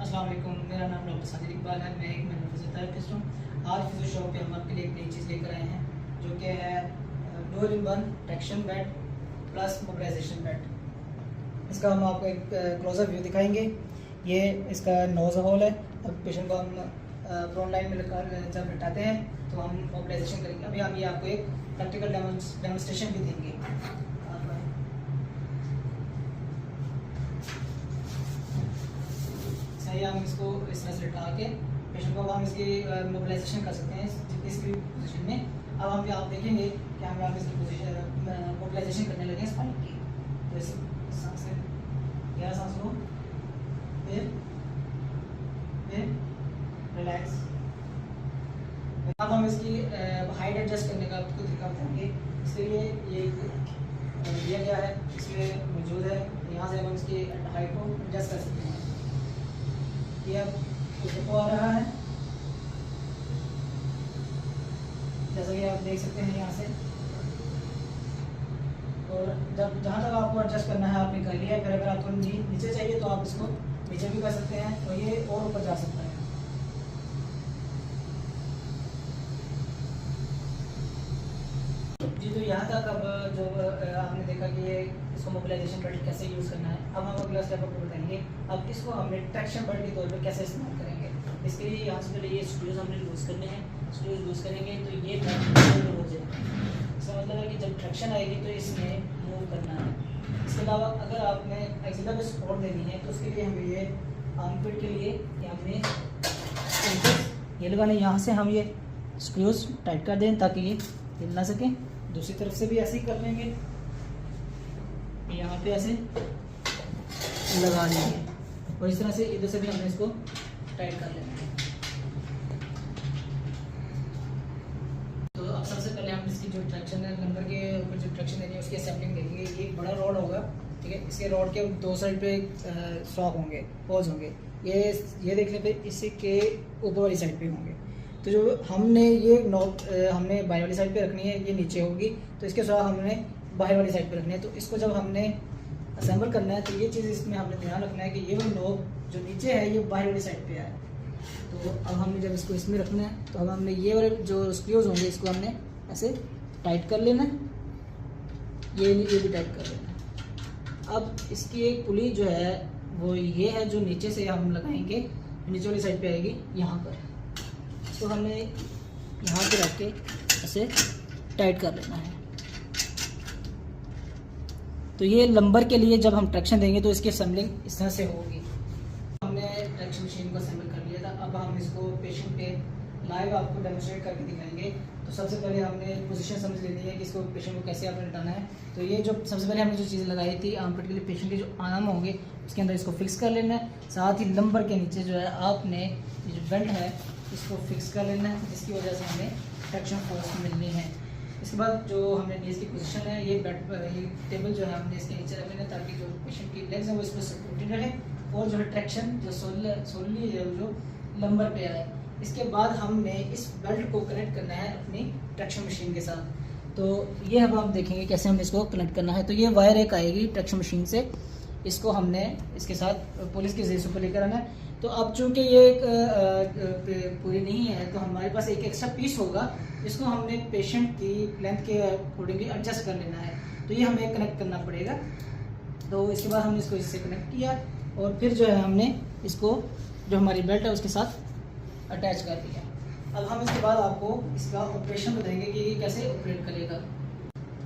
अस्सलाम वालेकुम, मेरा नाम डॉक्टर साजिद इकबाल है। मैं एक मेंटल फिजियोथेरेपिस्ट हूँ। आज फिजियो शॉप पे हम आपके लिए एक नई चीज़ लेकर आए हैं जो कि है 2-in-1 traction bed plus mobilisation bed. इसका हम आपको एक क्लोजर व्यू दिखाएंगे। ये इसका नोज होल है। अब पेशेंट को हम प्रोन लाइन में जब लिटाते हैं तो हम मोबिलाइजेशन करेंगे। अभी हम ये आपको एक प्रैक्टिकल डेमोन्स्ट्रेशन भी देंगे। सही, हम इसको इस तरह से लिटा के पेशेंट को हम इसकी मोबिलाइजेशन कर सकते हैं जितनी इसकी पोजीशन में। अब हम आप देखेंगे कि हम यहाँ पे इसकी पोजीशन मोबिलाइजेशन करने लगे स्पाइन की। तो इस सांस से गहरा सांस लो, फिर रिलैक्स। अब हम इसकी हाइट एडजस्ट करने का आपको तरीका बताएंगे। इसके लिए ये दिया गया है, इसमें मौजूद है। यहाँ से हम इसकी हाइट को एडजस्ट कर सकते हैं। ये अब ऊपर आ रहा है, जैसा कि आप देख सकते हैं यहाँ से। और जब जहाँ तक आपको एडजस्ट करना है आपने कर लिया है। फिर अगर आपको नीचे चाहिए तो आप इसको नीचे भी कर सकते हैं और ये और ऊपर जा सकता है। जी, तो यहाँ तक अब जो आपने देखा कि ये इसको मोबिलाइजेशन बेल्ट कैसे यूज़ करना है। अब हम अगला स्टेप आपको बताएंगे। अब इसको हमने ट्रैक्शन बेल्ट के तौर पर कैसे इस्तेमाल करेंगे। इसके लिए यहाँ से पहले ये स्क्रूज हमने लूज़ करने हैं। स्क्रूज लूज़ करेंगे तो ये बेल्ट हो जाएगा। इसका मतलब है कि जब ट्रैक्शन आएगी तो इसमें मूव करना है। इसके अलावा अगर आपने एक्सिलर पे सपोर्ट देनी है तो उसके लिए हमें ये आर्मपिट के लिए हमने ये लगाने। यहाँ से हम ये स्क्रूज टाइट कर दें ताकि ये हिल ना सके। दूसरी तरफ से भी ऐसे ही कर लेंगे, यहाँ पे ऐसे लगा लेंगे और इस तरह से इधर से भी हमने इसको टाइट कर लेंगे। तो अब सबसे पहले हम इसकी जो ट्रैक्शन है, नंबर के ऊपर जो ट्रैक्शन देनी है उसकी असेंबलिंग देखेंगे। ये एक बड़ा रॉड होगा, ठीक है। इसके रॉड के दो साइड पे सॉक होंगे, होल्स होंगे। ये देखने पे इसी के ऊपर वाली साइड पे होंगे। तो जो हमने ये नॉब हमने बाहर वाली साइड पे रखनी है, ये नीचे होगी। तो इसके साथ हमने बाहर वाली साइड पे रखनी है। तो इसको जब हमने असेंबल करना है तो ये चीज़ इसमें हमने ध्यान रखना है कि ये वो नॉब जो नीचे है ये बाहर वाली साइड पे है। तो अब हमने जब इसको इसमें रखना है तो अब हमने ये वाले जो स्क्रूज होंगे इसको हमने ऐसे टाइट कर लेना है। ये भी टाइट कर लेना है। अब इसकी एक पुली जो है वो ये है जो नीचे से हम लगाएंगे, नीचे वाली साइड पे आएगी यहाँ पर। तो हमने यहाँ पे रख के ऐसे टाइट कर लेना है। तो ये लंबर के लिए जब हम ट्रैक्शन देंगे तो इसकी असेंबलिंग इस तरह से होगी। हमने ट्रैक्शन मशीन को असेंबल कर लिया था। अब हम इसको पेशेंट पे लाइव आपको डेमोन्स्ट्रेट करके दिखाएंगे। तो सबसे पहले हमने पोजीशन समझ लेनी है कि इसको पेशेंट को कैसे आपने लिटाना है। तो ये जो सबसे पहले हमने जो चीज़ लगाई थी आर्मपिट के लिए, पेशेंट के जो आर्म होंगे उसके अंदर इसको फिक्स कर लेना है। साथ ही लंबर के नीचे जो है आपने ये जो बेल्ट है इसको फिक्स कर लेना है, जिसकी वजह से हमें ट्रैक्शन फोर्स मिलनी है। इसके बाद जो हमने नीज की पोजीशन है, ये टेबल जो है हमने इसके नीचे रख लेना ताकि जो पेशेंट की लेग्स है वो इस पर सपोर्टेड रहे और जो है ट्रैक्शन जो सोलली है जो लंबर पे आए। इसके बाद हमने इस बेल्ट को कनेक्ट करना है अपनी ट्रैक्शन मशीन के साथ। तो ये अब आप देखेंगे कैसे हमने इसको कनेक्ट करना है। तो ये वायर एक आएगी ट्रैक्शन मशीन से, इसको हमने इसके साथ पुलिस के जरिए ऊपर लेकर आना है। तो अब चूंकि ये पूरी नहीं है तो हमारे पास एक एक्स्ट्रा पीस होगा जिसको हमने पेशेंट की लेंथ के अकॉर्डिंगली एडजस्ट कर लेना है। तो ये हमें कनेक्ट करना पड़ेगा। तो इसके बाद हमने इसको इससे कनेक्ट किया और फिर जो है हमने इसको जो हमारी बेल्ट है उसके साथ अटैच कर दिया। अब हम इसके बाद आपको इसका ऑपरेशन बताएंगे कि ये कैसे ऑपरेट करेगा।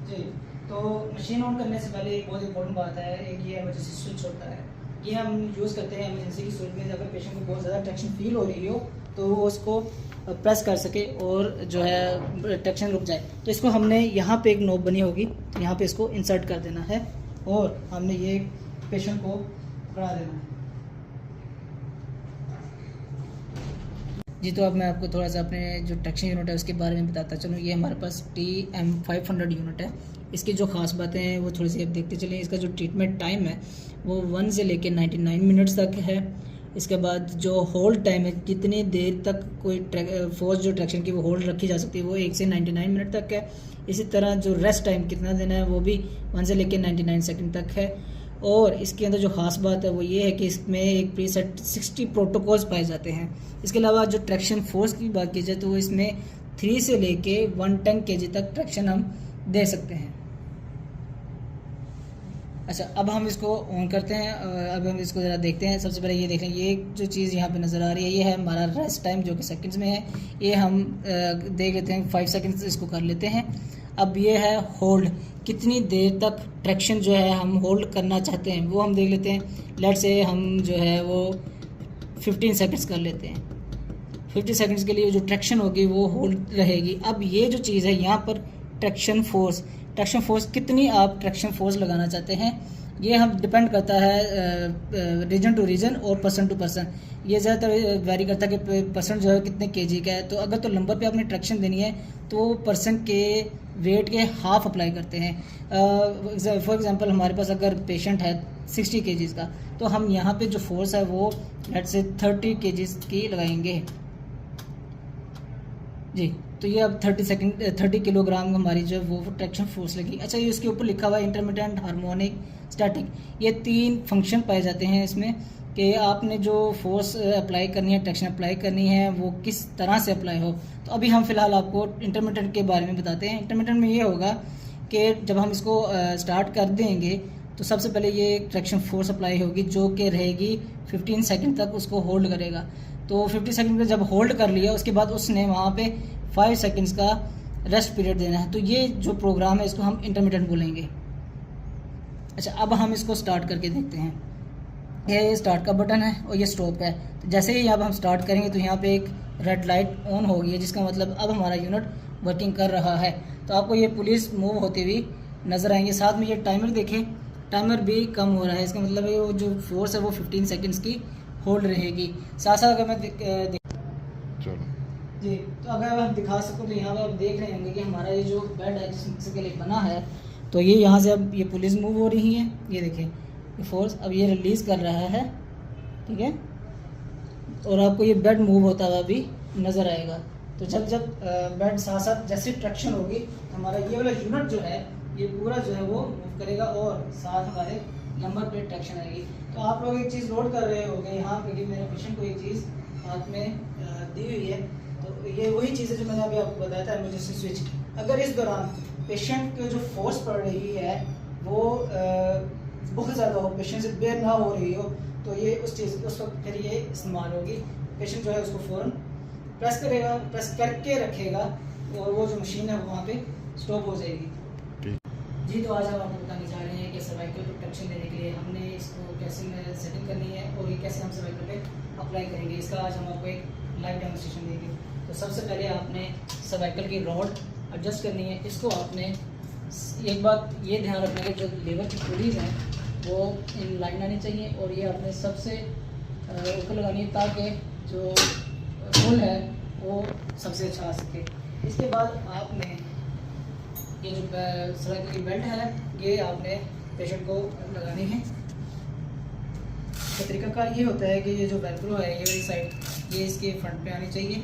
जी, तो मशीन ऑन करने से पहले एक बहुत इंपॉर्टेंट बात है, एक ये इमरजेंसी स्विच होता है। ये हम यूज़ करते हैं इमरजेंसी की सूरत में, अगर पेशेंट को बहुत ज़्यादा ट्रैक्शन फील हो रही हो तो वो उसको प्रेस कर सके और जो है ट्रैक्शन रुक जाए। तो इसको हमने यहाँ पे एक नोब बनी होगी, यहाँ पे इसको इंसर्ट कर देना है और हमने ये पेशेंट को पकड़ा देना है। जी, तो अब मैं आपको थोड़ा सा अपने जो ट्रैक्शन यूनिट है उसके बारे में बताता चलूँ। ये हमारे पास TM500 यूनिट है। इसकी जो ख़ास बातें हैं वो थोड़ी सी अब देखते चलें। इसका जो ट्रीटमेंट टाइम है वो 1 से लेकर 99 मिनट्स तक है। इसके बाद जो होल्ड टाइम है, जितनी देर तक कोई फोर्स जो ट्रैक्शन की वो होल्ड रखी जा सकती है वो 1 से 99 मिनट तक है। इसी तरह जो रेस्ट टाइम कितना देना है वो भी 1 से लेकर 99 सेकंड तक है। और इसके अंदर जो ख़ास बात है वो ये है कि इसमें एक प्रीसेट 60 प्रोटोकॉल्स पाए जाते हैं। इसके अलावा जो ट्रैक्शन फोर्स की बात की जाए तो वो इसमें 3 से लेके 110 kg तक ट्रैक्शन हम दे सकते हैं। अच्छा, अब हम इसको ऑन करते हैं। अब हम इसको ज़रा देखते हैं। सबसे पहले ये देखें, ये जो चीज़ यहाँ पे नज़र आ रही है ये है हमारा रेस्ट टाइम जो कि सेकंड्स में है। ये हम देख लेते हैं, 5 सेकंड्स इसको कर लेते हैं। अब ये है होल्ड, कितनी देर तक ट्रैक्शन जो है हम होल्ड करना चाहते हैं वो हम देख लेते हैं। लेट से हम जो है वो 15 सेकंड्स कर लेते हैं। 50 सेकंड्स के लिए जो ट्रैक्शन होगी वो होल्ड रहेगी। अब ये जो चीज़ है यहाँ पर ट्रैक्शन फोर्स कितनी आप ट्रैक्शन फोर्स लगाना चाहते हैं ये हम डिपेंड करता है रीजन टू रीजन और पर्सन टू पर्सन। ये ज़्यादातर वेरी करता है कि पर्सन जो है कितने केजी का है। तो अगर तो नंबर पे आपने ट्रैक्शन देनी है तो पर्सन के वेट के हाफ अप्लाई करते हैं। फॉर एग्जांपल हमारे पास अगर पेशेंट है 60 केजीज़ का तो हम यहाँ पे जो फोर्स है वो लेट से 30 केजीज़ की लगाएंगे जी। तो ये अब 30 किलोग्राम हमारी जो वो ट्रैक्शन फोर्स लगी। अच्छा, ये उसके ऊपर लिखा हुआ है इंटरमिटेंट, हार्मोनिक, स्टैटिक। ये 3 फंक्शन पाए जाते हैं इसमें कि आपने जो फोर्स अप्लाई करनी है, ट्रैक्शन अप्लाई करनी है वो किस तरह से अप्लाई हो। तो अभी हम फ़िलहाल आपको इंटरमिटेंट के बारे में बताते हैं। इंटरमिटेंट में ये होगा कि जब हम इसको स्टार्ट कर देंगे तो सबसे पहले ये ट्रैक्शन फोर्स अप्लाई होगी जो कि रहेगी 15 सेकंड तक, उसको होल्ड करेगा। तो 50 सेकंड का जब होल्ड कर लिया उसके बाद उसने वहाँ पे 5 सेकंड्स का रेस्ट पीरियड देना है। तो ये जो प्रोग्राम है इसको हम इंटरमिटेंट बोलेंगे। अच्छा, अब हम इसको स्टार्ट करके देखते हैं। ये स्टार्ट का बटन है और ये स्टॉप है। तो जैसे ही अब हम स्टार्ट करेंगे तो यहाँ पे एक रेड लाइट ऑन होगी है, जिसका मतलब अब हमारा यूनिट वर्किंग कर रहा है। तो आपको ये पुलिस मूव होती हुई नज़र आएंगे। साथ में ये टाइमर देखें, टाइमर भी कम हो रहा है। इसका मतलब ये जो फोर्स है वो 15 सेकेंड्स की होल्ड रहेगी। साथ साथ अगर मैं जी, तो अगर आप दिखा सकूँ तो यहाँ पर आप देख रहे होंगे कि हमारा ये जो बेड है जिसके लिए बना है, तो ये यहाँ से अब ये पुलिस मूव हो रही है। ये देखें, ये फोर्स अब ये रिलीज़ कर रहा है, ठीक है। और आपको ये बेड मूव होता हुआ भी नज़र आएगा। तो जब बेड साथ साथ जैसे ट्रैक्शन होगी तो हमारा ये वाला यूनिट जो है ये पूरा जो है वो मूव करेगा और साथ हमारे नंबर प्लेट ट्रैक्शन आएगी। तो आप लोग एक चीज़ नोट कर रहे होंगे यहाँ पे कि मेरे पेशेंट को एक चीज़ हाथ में दी हुई है। तो ये वही चीज़ है जो मैंने अभी आपको बताया था, इमरजेंसी स्विच। अगर इस दौरान पेशेंट की जो फोर्स पड़ रही है वो बहुत ज़्यादा हो, पेशेंट से बेयर ना हो रही हो, तो ये उस वक्त फिर ये इस्तेमाल होगी। पेशेंट जो है उसको फ़ौरन प्रेस करेगा, प्रेस करके रखेगा और वो जो मशीन है वो वहाँ पे स्टॉप हो जाएगी जी। तो आज हम आपको बताने जा रहे हैं कि सर्वाइकल प्रोटेक्शन देने के लिए हमने इसको कैसे सेटिंग करनी है और ये कैसे हम सर्वाइकल पे अप्लाई करेंगे, इसका आज हम आपको एक लाइव डेमोन्स्ट्रेशन देंगे। तो सबसे पहले आपने सर्वाइकल की रॉड एडजस्ट करनी है। इसको आपने एक बात ये ध्यान रखना है कि जो लेवर की पुलीज हैं वो इन लाइन आनी चाहिए और ये आपने सबसे ऊपर लगानी है ताकि जो होल है वो सबसे अच्छा आ सके। इसके बाद आपने ये जो सर्वाइकल की बेल्ट है ये आपने पेशेंट को लगानी है। तो तरीकाकार ये होता है कि ये जो वेलक्रो है ये वाली साइड ये इसके फ्रंट पे आनी चाहिए।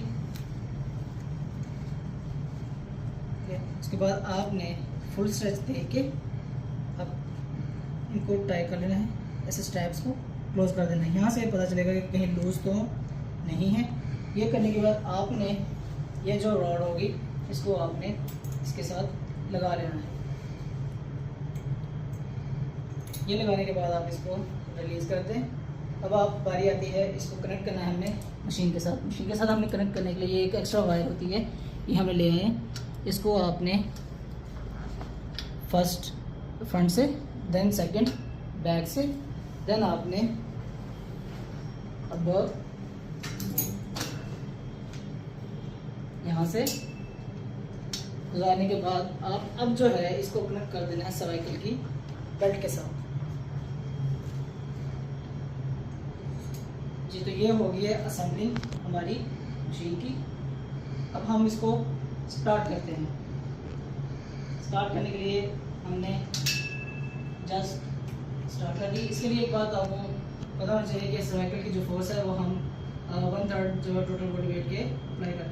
उसके बाद आपने फुल स्ट्रेच दे के अब इनको टाई कर लेना है, ऐसे स्ट्रैप्स को क्लोज कर देना है। यहाँ से पता चलेगा कि कहीं लूज तो नहीं है। ये करने के बाद आपने ये जो रॉड होगी इसको आपने इसके साथ लगा लेना है। ये लगाने के बाद आप इसको रिलीज़ कर दें। अब आप बारी आती है इसको कनेक्ट करना है हमने मशीन के साथ। मशीन के साथ हमने कनेक्ट करने के लिए ये एक एक्स्ट्रा वायर होती है, ये हमने ले आए हैं। इसको आपने फर्स्ट फ्रंट से, देन सेकंड बैक से, देन आपने अब यहाँ से लगाने के बाद आप अब जो है इसको कनेक्ट कर देना है सर्वाइकल की बेल्ट के साथ जी। तो ये हो गई है असेंबलिंग हमारी मशीन की। अब हम इसको स्टार्ट करते हैं। स्टार्ट करने के लिए हमने जस्ट स्टार्ट कर दी। इसके लिए एक बात आपको पता होना चाहिए कि सर्वाइकल की जो फोर्स है वो हम 1/3 जो टोटल बॉडी वेट के अप्लाई करते हैं।